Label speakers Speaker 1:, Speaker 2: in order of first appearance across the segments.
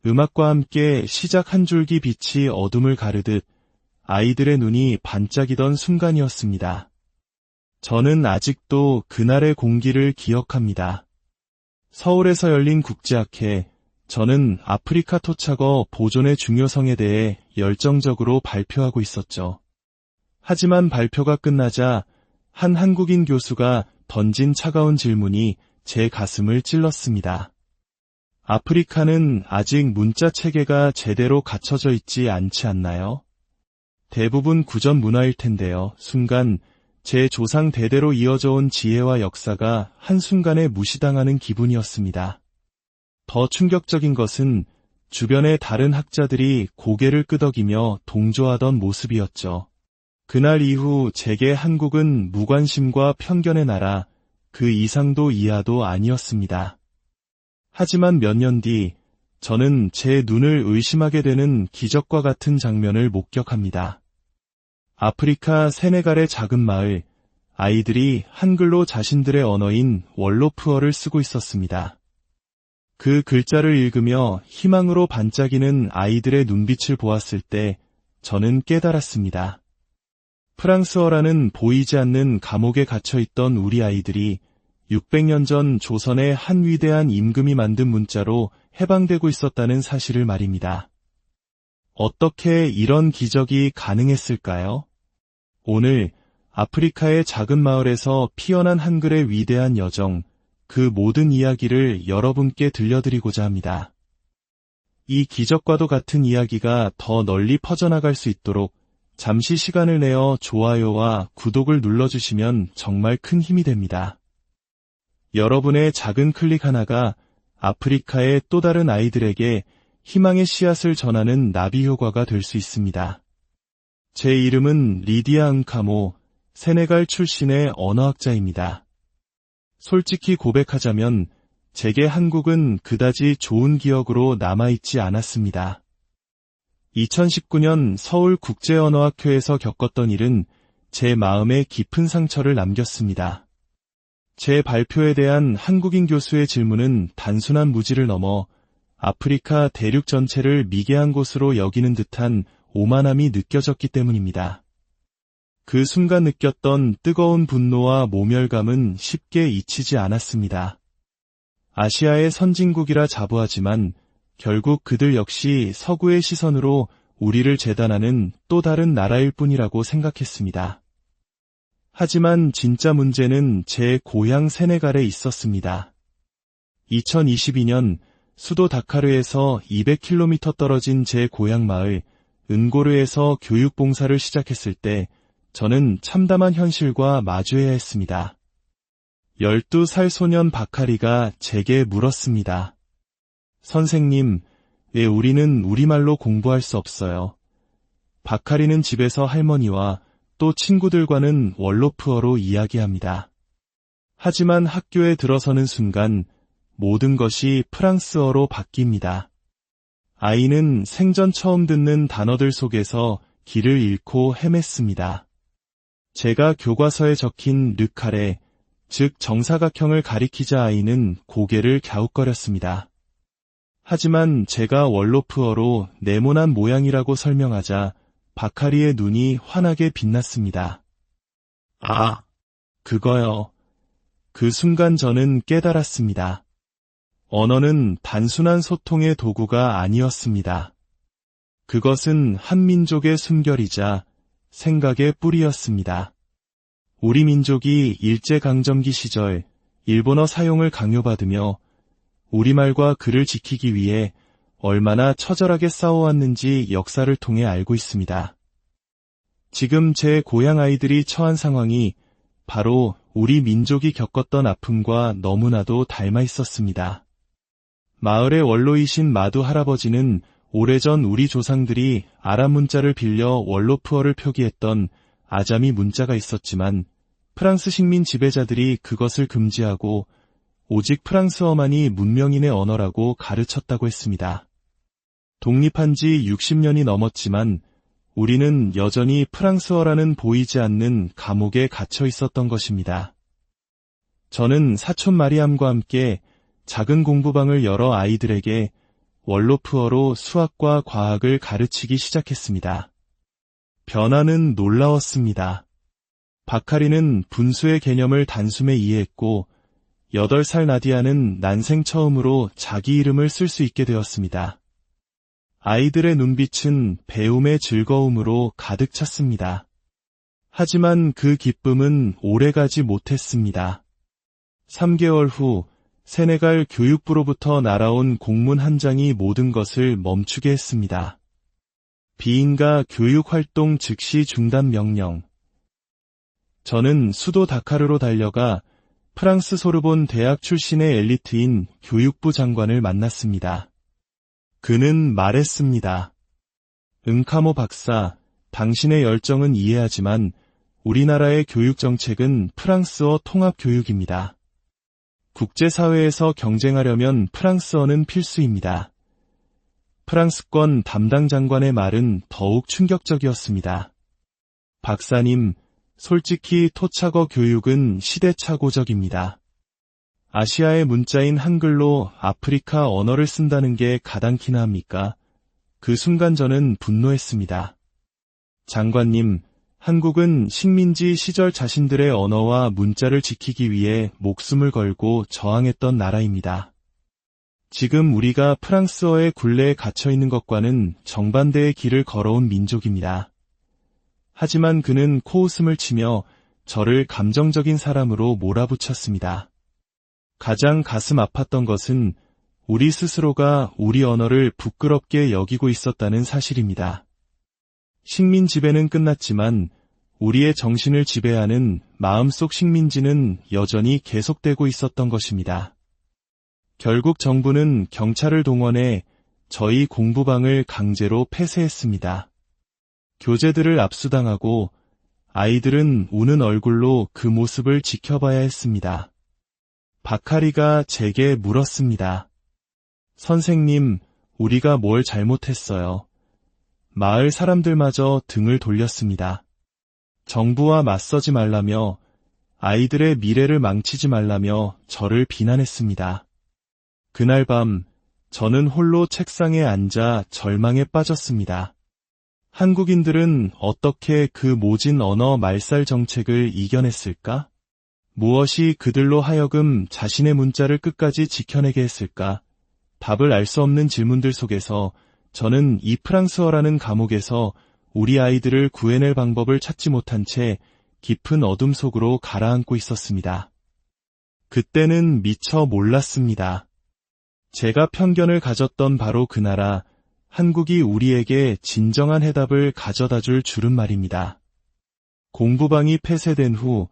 Speaker 1: 음악과 함께 시작 한 줄기 빛이 어둠을 가르듯 아이들의 눈이 반짝이던 순간이었습니다. 저는 아직도 그날의 공기를 기억합니다. 서울에서 열린 국제학회, 저는 아프리카 토착어 보존의 중요성에 대해 열정적으로 발표하고 있었죠. 하지만 발표가 끝나자 한 한국인 교수가 던진 차가운 질문이 제 가슴을 찔렀습니다. 아프리카는 아직 문자 체계가 제대로 갖춰져 있지 않지 않나요? 대부분 구전 문화일 텐데요. 순간 제 조상 대대로 이어져 온 지혜와 역사가 한순간에 무시당하는 기분이었습니다. 더 충격적인 것은 주변의 다른 학자들이 고개를 끄덕이며 동조하던 모습이었죠. 그날 이후 제게 한국은 무관심과 편견의 나라, 그 이상도 이하도 아니었습니다. 하지만 몇 년 뒤, 저는 제 눈을 의심하게 되는 기적과 같은 장면을 목격합니다. 아프리카 세네갈의 작은 마을, 아이들이 한글로 자신들의 언어인 월로프어를 쓰고 있었습니다. 그 글자를 읽으며 희망으로 반짝이는 아이들의 눈빛을 보았을 때 저는 깨달았습니다. 프랑스어라는 보이지 않는 감옥에 갇혀있던 우리 아이들이 600년 전 조선의 한 위대한 임금이 만든 문자로 해방되고 있었다는 사실을 말입니다. 어떻게 이런 기적이 가능했을까요? 오늘 아프리카의 작은 마을에서 피어난 한글의 위대한 여정, 그 모든 이야기를 여러분께 들려드리고자 합니다. 이 기적과도 같은 이야기가 더 널리 퍼져나갈 수 있도록 잠시 시간을 내어 좋아요와 구독을 눌러주시면 정말 큰 힘이 됩니다. 여러분의 작은 클릭 하나가 아프리카의 또 다른 아이들에게 희망의 씨앗을 전하는 나비 효과가 될 수 있습니다. 제 이름은 리디아 응카모, 세네갈 출신의 언어학자입니다. 솔직히 고백하자면 제게 한국은 그다지 좋은 기억으로 남아있지 않았습니다. 2019년 서울국제언어학회에서 겪었던 일은 제 마음에 깊은 상처를 남겼습니다. 제 발표에 대한 한국인 교수의 질문은 단순한 무지를 넘어 아프리카 대륙 전체를 미개한 곳으로 여기는 듯한 오만함이 느껴졌기 때문입니다. 그 순간 느꼈던 뜨거운 분노와 모멸감은 쉽게 잊히지 않았습니다. 아시아의 선진국이라 자부하지만 결국 그들 역시 서구의 시선으로 우리를 재단하는 또 다른 나라일 뿐이라고 생각했습니다. 하지만 진짜 문제는 제 고향 세네갈에 있었습니다. 2022년 수도 다카르에서 200km 떨어진 제 고향 마을 은고르에서 교육봉사를 시작했을 때 저는 참담한 현실과 마주해야 했습니다. 12살 소년 바카리가 제게 물었습니다. 선생님, 왜 우리는 우리말로 공부할 수 없어요? 바카리는 집에서 할머니와 또 친구들과는 월로프어로 이야기합니다. 하지만 학교에 들어서는 순간 모든 것이 프랑스어로 바뀝니다. 아이는 생전 처음 듣는 단어들 속에서 길을 잃고 헤맸습니다. 제가 교과서에 적힌 르카레, 즉 정사각형을 가리키자 아이는 고개를 갸웃거렸습니다. 하지만 제가 월로프어로 네모난 모양이라고 설명하자 바카리의 눈이 환하게 빛났습니다. 아, 그거요. 그 순간 저는 깨달았습니다. 언어는 단순한 소통의 도구가 아니었습니다. 그것은 한 민족의 숨결이자 생각의 뿌리였습니다. 우리 민족이 일제강점기 시절 일본어 사용을 강요받으며 우리말과 글을 지키기 위해 얼마나 처절하게 싸워왔는지 역사를 통해 알고 있습니다. 지금 제 고향 아이들이 처한 상황이 바로 우리 민족이 겪었던 아픔과 너무나도 닮아 있었습니다. 마을의 원로이신 마두 할아버지는 오래전 우리 조상들이 아랍 문자를 빌려 월로프어를 표기했던 아자미 문자가 있었지만 프랑스 식민 지배자들이 그것을 금지하고 오직 프랑스어만이 문명인의 언어라고 가르쳤다고 했습니다. 독립한 지 60년이 넘었지만 우리는 여전히 프랑스어라는 보이지 않는 감옥에 갇혀 있었던 것입니다. 저는 사촌 마리암과 함께 작은 공부방을 열어 아이들에게 월로프어로 수학과 과학을 가르치기 시작했습니다. 변화는 놀라웠습니다. 바카리는 분수의 개념을 단숨에 이해했고 8살 나디아는 난생 처음으로 자기 이름을 쓸 수 있게 되었습니다. 아이들의 눈빛은 배움의 즐거움으로 가득 찼습니다. 하지만 그 기쁨은 오래가지 못했습니다. 3개월 후 세네갈 교육부로부터 날아온 공문 한 장이 모든 것을 멈추게 했습니다. 비인가 교육활동 즉시 중단 명령. 저는 수도 다카르로 달려가 프랑스 소르본 대학 출신의 엘리트인 교육부 장관을 만났습니다. 그는 말했습니다. 응카모 박사, 당신의 열정은 이해하지만 우리나라의 교육정책은 프랑스어 통합교육입니다. 국제사회에서 경쟁하려면 프랑스어는 필수입니다. 프랑스권 담당 장관의 말은 더욱 충격적이었습니다. 박사님, 솔직히 토착어 교육은 시대착오적입니다. 아시아의 문자인 한글로 아프리카 언어를 쓴다는 게 가당키나 합니까? 그 순간 저는 분노했습니다. 장관님, 한국은 식민지 시절 자신들의 언어와 문자를 지키기 위해 목숨을 걸고 저항했던 나라입니다. 지금 우리가 프랑스어의 굴레에 갇혀 있는 것과는 정반대의 길을 걸어온 민족입니다. 하지만 그는 코웃음을 치며 저를 감정적인 사람으로 몰아붙였습니다. 가장 가슴 아팠던 것은 우리 스스로가 우리 언어를 부끄럽게 여기고 있었다는 사실입니다. 식민 지배는 끝났지만 우리의 정신을 지배하는 마음속 식민지는 여전히 계속되고 있었던 것입니다. 결국 정부는 경찰을 동원해 저희 공부방을 강제로 폐쇄했습니다. 교재들을 압수당하고 아이들은 우는 얼굴로 그 모습을 지켜봐야 했습니다. 바카리가 제게 물었습니다. 선생님, 우리가 뭘 잘못했어요? 마을 사람들마저 등을 돌렸습니다. 정부와 맞서지 말라며 아이들의 미래를 망치지 말라며 저를 비난했습니다. 그날 밤 저는 홀로 책상에 앉아 절망에 빠졌습니다. 한국인들은 어떻게 그 모진 언어 말살 정책을 이겨냈을까? 무엇이 그들로 하여금 자신의 문자를 끝까지 지켜내게 했을까? 답을 알 수 없는 질문들 속에서 저는 이 프랑스어라는 감옥에서 우리 아이들을 구해낼 방법을 찾지 못한 채 깊은 어둠 속으로 가라앉고 있었습니다. 그때는 미처 몰랐습니다. 제가 편견을 가졌던 바로 그 나라, 한국이 우리에게 진정한 해답을 가져다줄 줄은 말입니다. 공부방이 폐쇄된 후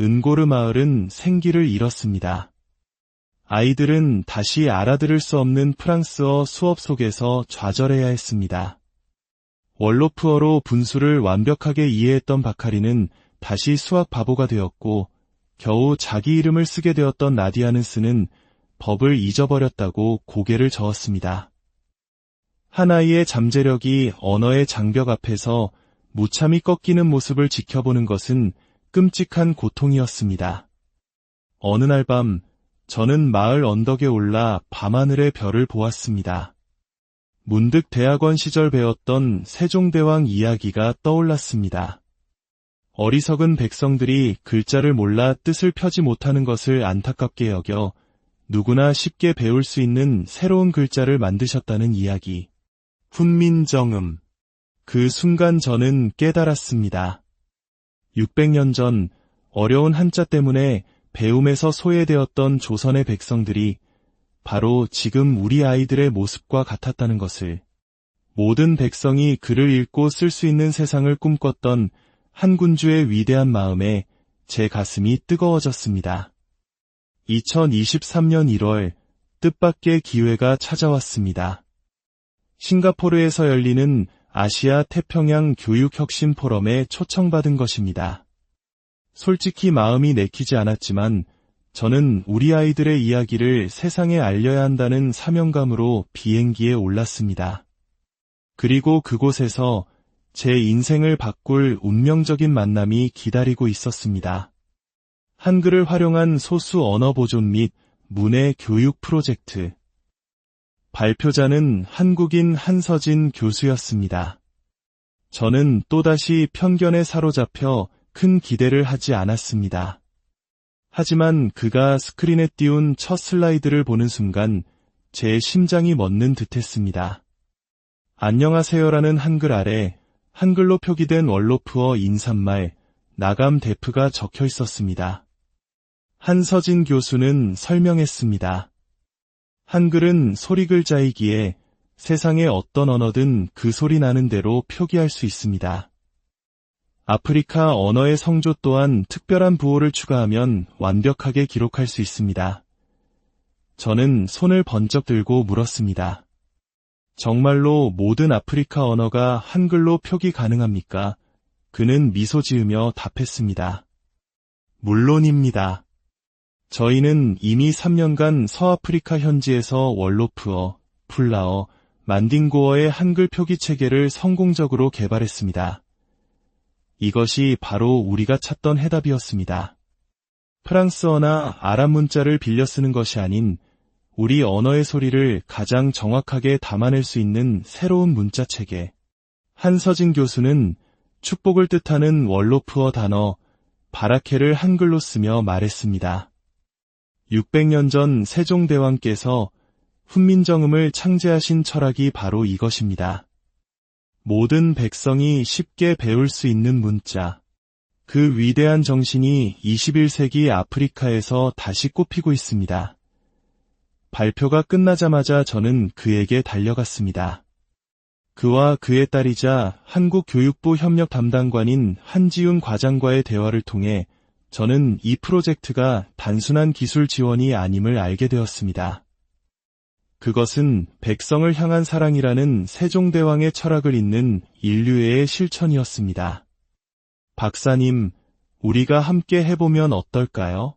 Speaker 1: 은고르 마을은 생기를 잃었습니다. 아이들은 다시 알아들을 수 없는 프랑스어 수업 속에서 좌절해야 했습니다. 월로프어로 분수를 완벽하게 이해했던 바카리는 다시 수학 바보가 되었고 겨우 자기 이름을 쓰게 되었던 나디아누스는 법을 잊어버렸다고 고개를 저었습니다. 한 아이의 잠재력이 언어의 장벽 앞에서 무참히 꺾이는 모습을 지켜보는 것은 끔찍한 고통이었습니다. 어느 날 밤 저는 마을 언덕에 올라 밤하늘의 별을 보았습니다. 문득 대학원 시절 배웠던 세종대왕 이야기가 떠올랐습니다. 어리석은 백성들이 글자를 몰라 뜻을 펴지 못하는 것을 안타깝게 여겨 누구나 쉽게 배울 수 있는 새로운 글자를 만드셨다는 이야기. 훈민정음. 그 순간 저는 깨달았습니다. 600년 전 어려운 한자 때문에 배움에서 소외되었던 조선의 백성들이 바로 지금 우리 아이들의 모습과 같았다는 것을, 모든 백성이 글을 읽고 쓸 수 있는 세상을 꿈꿨던 한 군주의 위대한 마음에 제 가슴이 뜨거워졌습니다. 2023년 1월 뜻밖의 기회가 찾아왔습니다. 싱가포르에서 열리는 아시아 태평양 교육혁신 포럼에 초청받은 것입니다. 솔직히 마음이 내키지 않았지만 저는 우리 아이들의 이야기를 세상에 알려야 한다는 사명감으로 비행기에 올랐습니다. 그리고 그곳에서 제 인생을 바꿀 운명적인 만남이 기다리고 있었습니다. 한글을 활용한 소수 언어 보존 및 문해 교육 프로젝트. 발표자는 한국인 한서진 교수였습니다. 저는 또다시 편견에 사로잡혀 큰 기대를 하지 않았습니다. 하지만 그가 스크린에 띄운 첫 슬라이드를 보는 순간 제 심장이 멎는 듯했습니다. 안녕하세요라는 한글 아래 한글로 표기된 원로프어 인사말 나감 대프가 적혀 있었습니다. 한서진 교수는 설명했습니다. 한글은 소리 글자이기에 세상의 어떤 언어든 그 소리 나는 대로 표기할 수 있습니다. 아프리카 언어의 성조 또한 특별한 부호를 추가하면 완벽하게 기록할 수 있습니다. 저는 손을 번쩍 들고 물었습니다. 정말로 모든 아프리카 언어가 한글로 표기 가능합니까? 그는 미소 지으며 답했습니다. 물론입니다. 저희는 이미 3년간 서아프리카 현지에서 월로프어, 풀라어, 만딩고어의 한글 표기 체계를 성공적으로 개발했습니다. 이것이 바로 우리가 찾던 해답이었습니다. 프랑스어나 아랍 문자를 빌려 쓰는 것이 아닌 우리 언어의 소리를 가장 정확하게 담아낼 수 있는 새로운 문자 체계. 한서진 교수는 축복을 뜻하는 월로프어 단어 바라케를 한글로 쓰며 말했습니다. 600년 전 세종대왕께서 훈민정음을 창제하신 철학이 바로 이것입니다. 모든 백성이 쉽게 배울 수 있는 문자. 그 위대한 정신이 21세기 아프리카에서 다시 꽃피고 있습니다. 발표가 끝나자마자 저는 그에게 달려갔습니다. 그와 그의 딸이자 한국교육부 협력 담당관인 한지훈 과장과의 대화를 통해 저는 이 프로젝트가 단순한 기술 지원이 아님을 알게 되었습니다. 그것은 백성을 향한 사랑이라는 세종대왕의 철학을 잇는 인류애의 실천이었습니다. 박사님, 우리가 함께 해보면 어떨까요?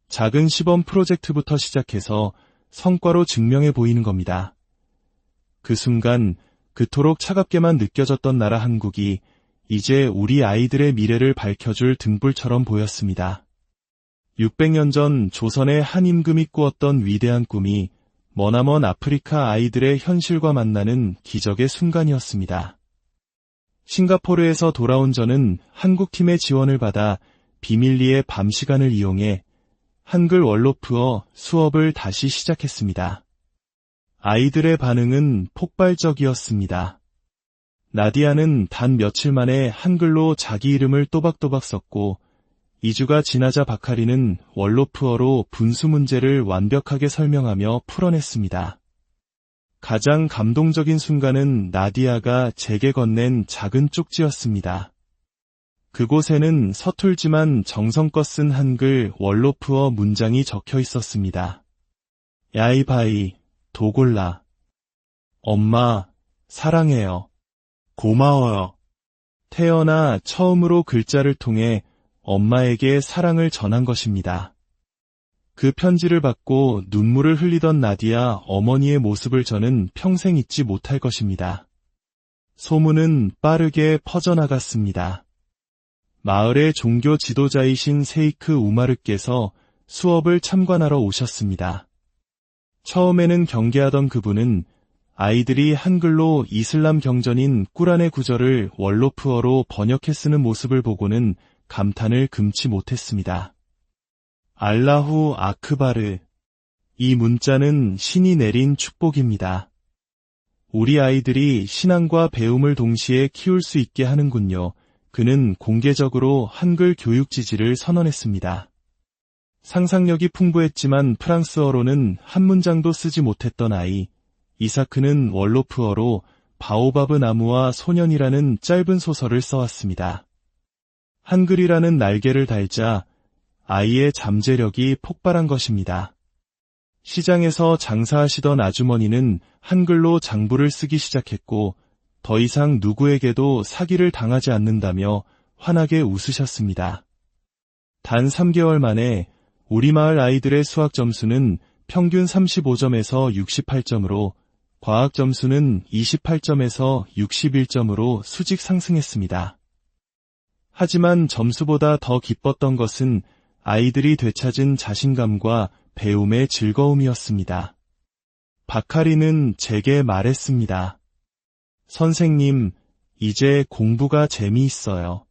Speaker 1: 작은 시범 프로젝트부터 시작해서 성과로 증명해 보이는 겁니다. 그 순간 그토록 차갑게만 느껴졌던 나라 한국이 이제 우리 아이들의 미래를 밝혀줄 등불처럼 보였습니다. 600년 전 조선의 한 임금이 꾸었던 위대한 꿈이 머나먼 아프리카 아이들의 현실과 만나는 기적의 순간이었습니다. 싱가포르에서 돌아온 저는 한국팀의 지원을 받아 비밀리에 밤 시간을 이용해 한글 월로프어 수업을 다시 시작했습니다. 아이들의 반응은 폭발적이었습니다. 나디아는 단 며칠 만에 한글로 자기 이름을 또박또박 썼고 2주가 지나자 바카리는 월로프어로 분수 문제를 완벽하게 설명하며 풀어냈습니다. 가장 감동적인 순간은 나디아가 제게 건넨 작은 쪽지였습니다. 그곳에는 서툴지만 정성껏 쓴 한글 월로프어 문장이 적혀 있었습니다. 야이바이, 도골라. 엄마, 사랑해요. 고마워요. 태어나 처음으로 글자를 통해 엄마에게 사랑을 전한 것입니다. 그 편지를 받고 눈물을 흘리던 나디아 어머니의 모습을 저는 평생 잊지 못할 것입니다. 소문은 빠르게 퍼져나갔습니다. 마을의 종교 지도자이신 세이크 우마르께서 수업을 참관하러 오셨습니다. 처음에는 경계하던 그분은 아이들이 한글로 이슬람 경전인 꾸란의 구절을 월로프어로 번역해 쓰는 모습을 보고는 감탄을 금치 못했습니다. 알라후 아크바르. 이 문자는 신이 내린 축복입니다. 우리 아이들이 신앙과 배움을 동시에 키울 수 있게 하는군요. 그는 공개적으로 한글 교육 지지를 선언했습니다. 상상력이 풍부했지만 프랑스어로는 한 문장도 쓰지 못했던 아이, 이사크는 월로프어로 바오바브 나무와 소년이라는 짧은 소설을 써왔습니다. 한글이라는 날개를 달자 아이의 잠재력이 폭발한 것입니다. 시장에서 장사하시던 아주머니는 한글로 장부를 쓰기 시작했고 더 이상 누구에게도 사기를 당하지 않는다며 환하게 웃으셨습니다. 단 3개월 만에 우리 마을 아이들의 수학 점수는 평균 35점에서 68점으로 과학 점수는 28점에서 61점으로 수직 상승했습니다. 하지만 점수보다 더 기뻤던 것은 아이들이 되찾은 자신감과 배움의 즐거움이었습니다. 바카리는 제게 말했습니다. 선생님, 이제 공부가 재미있어요.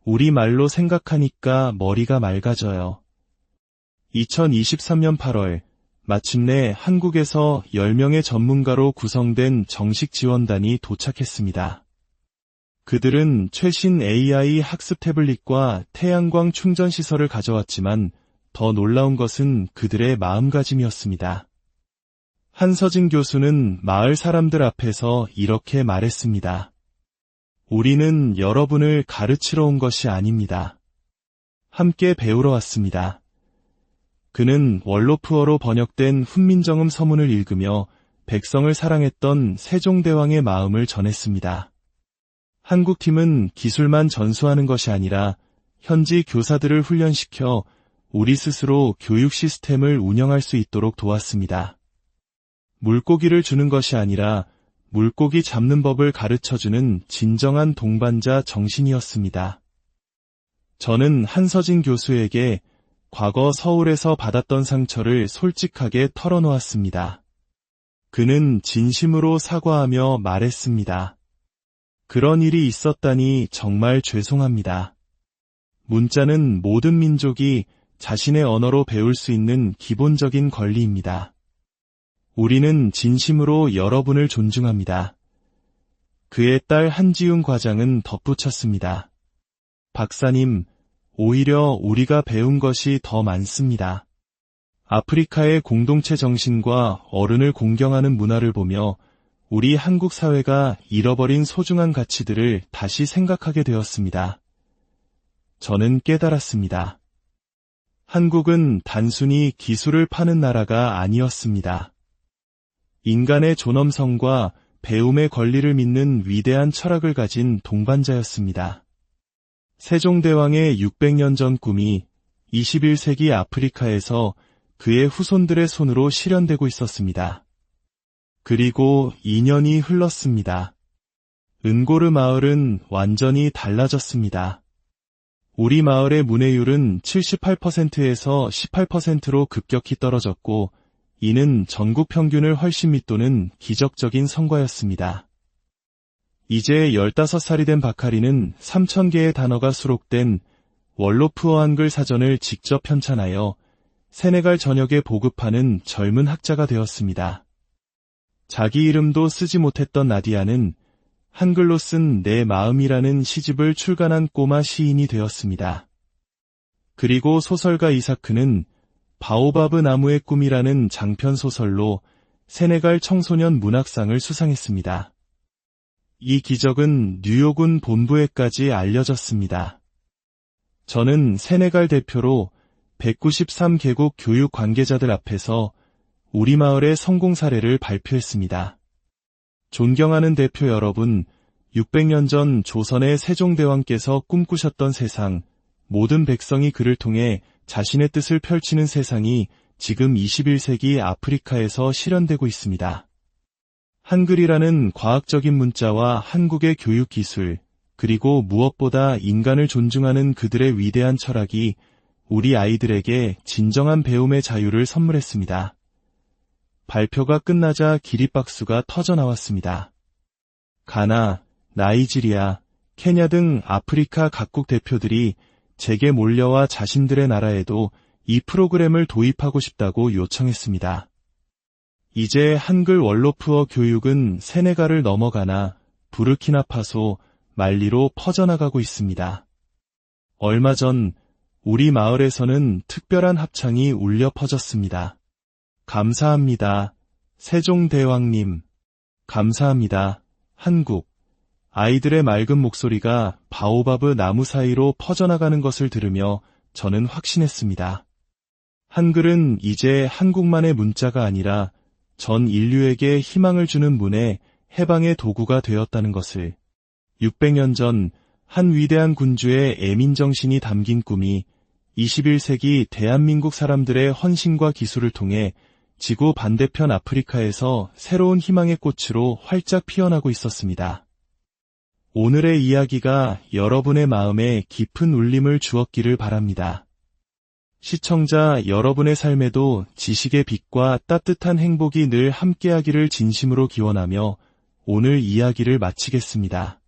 Speaker 1: 우리말로 생각하니까 머리가 맑아져요. 2023년 8월, 마침내 한국에서 10명의 전문가로 구성된 정식 지원단이 도착했습니다. 그들은 최신 AI 학습 태블릿과 태양광 충전 시설을 가져왔지만 더 놀라운 것은 그들의 마음가짐이었습니다. 한서진 교수는 마을 사람들 앞에서 이렇게 말했습니다. 우리는 여러분을 가르치러 온 것이 아닙니다. 함께 배우러 왔습니다. 그는 월로프어로 번역된 훈민정음 서문을 읽으며 백성을 사랑했던 세종대왕의 마음을 전했습니다. 한국팀은 기술만 전수하는 것이 아니라 현지 교사들을 훈련시켜 우리 스스로 교육 시스템을 운영할 수 있도록 도왔습니다. 물고기를 주는 것이 아니라 물고기 잡는 법을 가르쳐주는 진정한 동반자 정신이었습니다. 저는 한서진 교수에게 과거 서울에서 받았던 상처를 솔직하게 털어놓았습니다. 그는 진심으로 사과하며 말했습니다. 그런 일이 있었다니 정말 죄송합니다. 문자는 모든 민족이 자신의 언어로 배울 수 있는 기본적인 권리입니다. 우리는 진심으로 여러분을 존중합니다. 그의 딸 한지윤 과장은 덧붙였습니다. 박사님, 오히려 우리가 배운 것이 더 많습니다. 아프리카의 공동체 정신과 어른을 공경하는 문화를 보며 우리 한국 사회가 잃어버린 소중한 가치들을 다시 생각하게 되었습니다. 저는 깨달았습니다. 한국은 단순히 기술을 파는 나라가 아니었습니다. 인간의 존엄성과 배움의 권리를 믿는 위대한 철학을 가진 동반자였습니다. 세종대왕의 600년 전 꿈이 21세기 아프리카에서 그의 후손들의 손으로 실현되고 있었습니다. 그리고 2년이 흘렀습니다. 은고르 마을은 완전히 달라졌습니다. 우리 마을의 문해율은 78%에서 18%로 급격히 떨어졌고 이는 전국 평균을 훨씬 밑도는 기적적인 성과였습니다. 이제 15살이 된 바카리는 3,000개의 단어가 수록된 월로프어 한글 사전을 직접 편찬하여 세네갈 전역에 보급하는 젊은 학자가 되었습니다. 자기 이름도 쓰지 못했던 나디아는 한글로 쓴 내 마음이라는 시집을 출간한 꼬마 시인이 되었습니다. 그리고 소설가 이사크는 바오바브 나무의 꿈이라는 장편 소설로 세네갈 청소년 문학상을 수상했습니다. 이 기적은 뉴욕은 본부에까지 알려졌습니다. 저는 세네갈 대표로 193개국 교육 관계자들 앞에서 우리 마을의 성공 사례를 발표했습니다. 존경하는 대표 여러분, 600년 전 조선의 세종대왕께서 꿈꾸셨던 세상, 모든 백성이 그를 통해 자신의 뜻을 펼치는 세상이 지금 21세기 아프리카에서 실현되고 있습니다. 한글이라는 과학적인 문자와 한국의 교육 기술, 그리고 무엇보다 인간을 존중하는 그들의 위대한 철학이 우리 아이들에게 진정한 배움의 자유를 선물했습니다. 발표가 끝나자 기립박수가 터져나왔습니다. 가나, 나이지리아, 케냐 등 아프리카 각국 대표들이 제게 몰려와 자신들의 나라에도 이 프로그램을 도입하고 싶다고 요청했습니다. 이제 한글 월로프어 교육은 세네갈을 넘어가나 부르키나파소, 말리로 퍼져나가고 있습니다. 얼마 전 우리 마을에서는 특별한 합창이 울려 퍼졌습니다. 감사합니다. 세종대왕님. 감사합니다. 한국. 아이들의 맑은 목소리가 바오바브 나무 사이로 퍼져나가는 것을 들으며 저는 확신했습니다. 한글은 이제 한국만의 문자가 아니라 전 인류에게 희망을 주는 문의 해방의 도구가 되었다는 것을. 600년 전 한 위대한 군주의 애민정신이 담긴 꿈이 21세기 대한민국 사람들의 헌신과 기술을 통해 지구 반대편 아프리카에서 새로운 희망의 꽃으로 활짝 피어나고 있었습니다. 오늘의 이야기가 여러분의 마음에 깊은 울림을 주었기를 바랍니다. 시청자 여러분의 삶에도 지식의 빛과 따뜻한 행복이 늘 함께하기를 진심으로 기원하며 오늘 이야기를 마치겠습니다.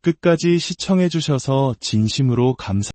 Speaker 1: 끝까지 시청해주셔서 진심으로 감사합니다.